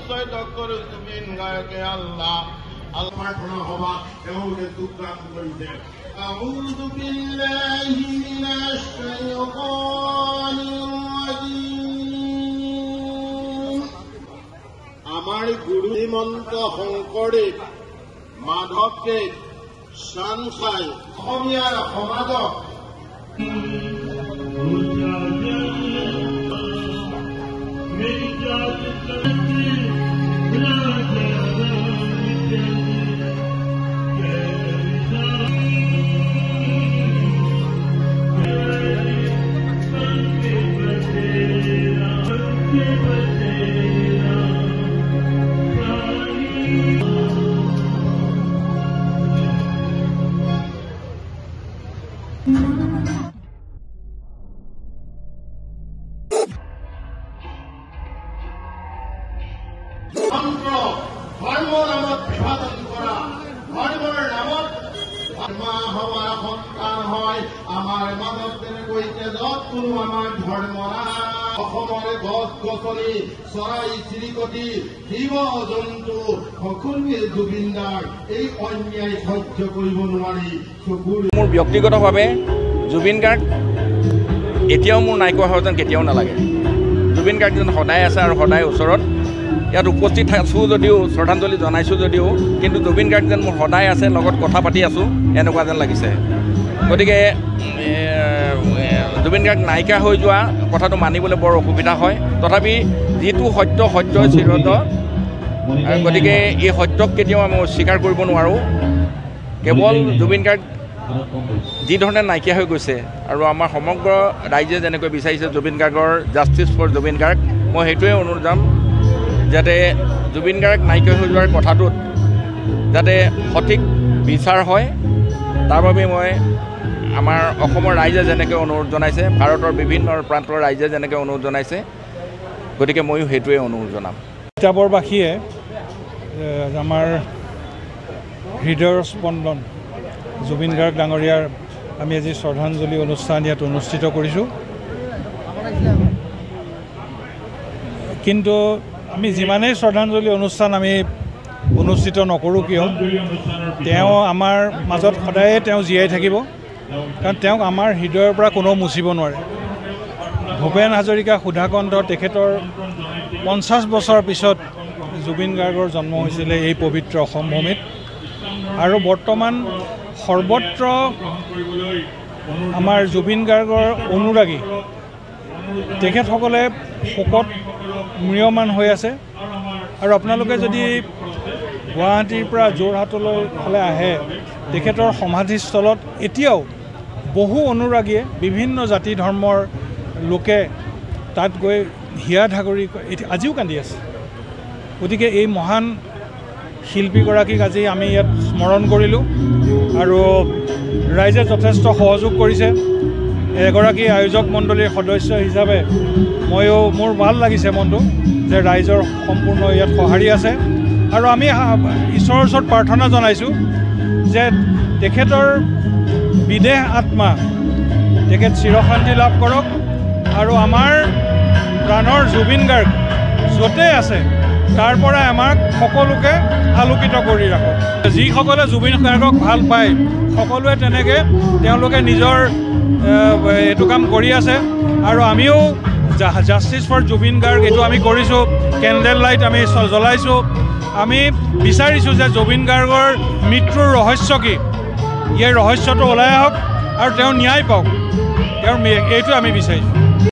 নিশ্চয় ডক্টৰ জুবিন গাৰ্গকে আল্লাহ প্ৰাৰ্থনা হবা এওঁলোকে যোগদান কৰিছে আউযু বিল্লাহি মিনাশ শাইতানিৰ ৰাজিম আমাৰ গুৰু শ্ৰীমন্ত শংকৰদেৱ মাধৱদেৱ শানখাই অসমীয়াৰ সমাজক ধৰ্মৰ নামত বিভাজন কৰা ধৰ্মৰ নামত আমাৰ সন্তান হয় আমাৰ মাজত তেনেকৈ তেজত কোনো আমাৰ ধৰ্ম নাই অসমৰে গছ গছনি চৰাই চিৰিকটি জীৱ জন্তু সকলোৱে জুবিনদাৰ এই অন্যায় সহ্য কৰিব নোৱাৰি চকুৰ মোৰ ব্যক্তিগতভাৱে জুবিন গাৰ্গ এতিয়াও মোৰ নাইকোৱা হোৱা যেন কেতিয়াও নালাগে জুবিন গাৰ্গ যেন সদায় আছে আৰু সদায় ওচৰত ইয়াত উপস্থিত আছোঁ যদিও শ্ৰদ্ধাঞ্জলি জনাইছোঁ যদিও কিন্তু জুবিন গাৰ্গ যেন মোৰ সদায় আছে লগত কথা পাতি আছোঁ এনেকুৱা যেন লাগিছে গতিকে জুবিন গাৰ্গ নাইকিয়া হৈ যোৱা কথাটো মানিবলৈ বৰ অসুবিধা হয় তথাপি যিটো সত্য সত্যই চিৰন্ত গতিকে এই সত্যক কেতিয়াও আমি স্বীকাৰ কৰিব নোৱাৰোঁ কেৱল জুবিন গাৰ্গ যি ধৰণে নাইকিয়া হৈ গৈছে আৰু আমাৰ সমগ্ৰ ৰাইজে যেনেকৈ বিচাৰিছে জুবিন গাৰ্গৰ জাষ্টিছ ফৰ জুবিন গাৰ্গ মই সেইটোৱে অনুৰোধ যাম যাতে জুবিন গাৰ্গ নাইকিয়া হৈ যোৱাৰ কথাটোত যাতে সঠিক বিচাৰ হয় তাৰ বাবে মই আমাৰ অসমৰ ৰাইজে যেনেকৈ অনুৰোধ জনাইছে ভাৰতৰ বিভিন্ন প্ৰান্তৰ ৰাইজে যেনেকৈ অনুৰোধ জনাইছে গতিকে ময়ো সেইটোৱে অনুৰোধ জনাম তিতাবৰবাসীয়ে আমাৰ হৃদয়ৰ স্পন্দন জুবিন গাৰ্গ ডাঙৰীয়াৰ আমি আজি শ্ৰদ্ধাঞ্জলি অনুষ্ঠান ইয়াত অনুষ্ঠিত কৰিছোঁ কিন্তু আমি যিমানেই শ্ৰদ্ধাঞ্জলি অনুষ্ঠান আমি অনুষ্ঠিত নকৰোঁ কিয় তেওঁ আমাৰ মাজত সদায়ে তেওঁ জীয়াই থাকিব কাৰণ তেওঁক আমাৰ হৃদয়ৰ পৰা কোনেও মুচিব নোৱাৰে ভূপেন হাজৰিকা সুধাকণ্ঠ তেখেতৰ 50 বছৰ পিছত জুবিন গাৰ্গৰ জন্ম হৈছিলে এই পবিত্ৰ অসম ভূমিত আৰু বৰ্তমান সৰ্বত্ৰ আমাৰ জুবিন গাৰ্গৰ অনুৰাগী তেখেতসকলে শোকত ম্ৰিয়মান হৈ আছে আৰু আপোনালোকে যদি গুৱাহাটীৰ পৰা যোৰহাটলৈ ফালে আহে তেখেতৰ সমাধিস্থলত এতিয়াও বহু অনুৰাগীয়ে বিভিন্ন জাতি ধৰ্মৰ লোকে তাত গৈ হিয়া ধাগৰি আজিও কান্দি আছে গতিকে এই মহান শিল্পীগৰাকীক আজি আমি ইয়াত স্মৰণ কৰিলোঁ আৰু ৰাইজে যথেষ্ট সহযোগ কৰিছে এগৰাকী আয়োজক মণ্ডলীৰ সদস্য হিচাপে ময়ো মোৰ ভাল লাগিছে মনটো যে ৰাইজৰ সম্পূৰ্ণ ইয়াত সঁহাৰি আছে আৰু আমি ঈশ্বৰৰ ওচৰত প্ৰাৰ্থনা জনাইছোঁ যে তেখেতৰ বিদেহ আত্মা তেখেত চিৰশান্তি লাভ কৰক আৰু আমাৰ প্ৰাণৰ জুবিন গাৰ্গ য'তেই আছে তাৰ পৰা আমাক সকলোকে আলোকিত কৰি ৰাখক যিসকলে জুবিন গাৰ্গক ভাল পায় সকলোৱে তেনেকৈ তেওঁলোকে নিজৰ এইটো কাম কৰি আছে আৰু আমিও জাষ্টিছ ফৰ জুবিন গাৰ্গ এইটো আমি কৰিছোঁ কেণ্ডেল লাইট আমি জ্বলাইছোঁ আমি বিচাৰিছোঁ যে জুবিন গাৰ্গৰ মৃত্যুৰ ৰহস্য কি এই ৰহস্যটো ওলাই আহক আৰু তেওঁ ন্যায় পাওক তেওঁৰ এইটো আমি বিচাৰিছোঁ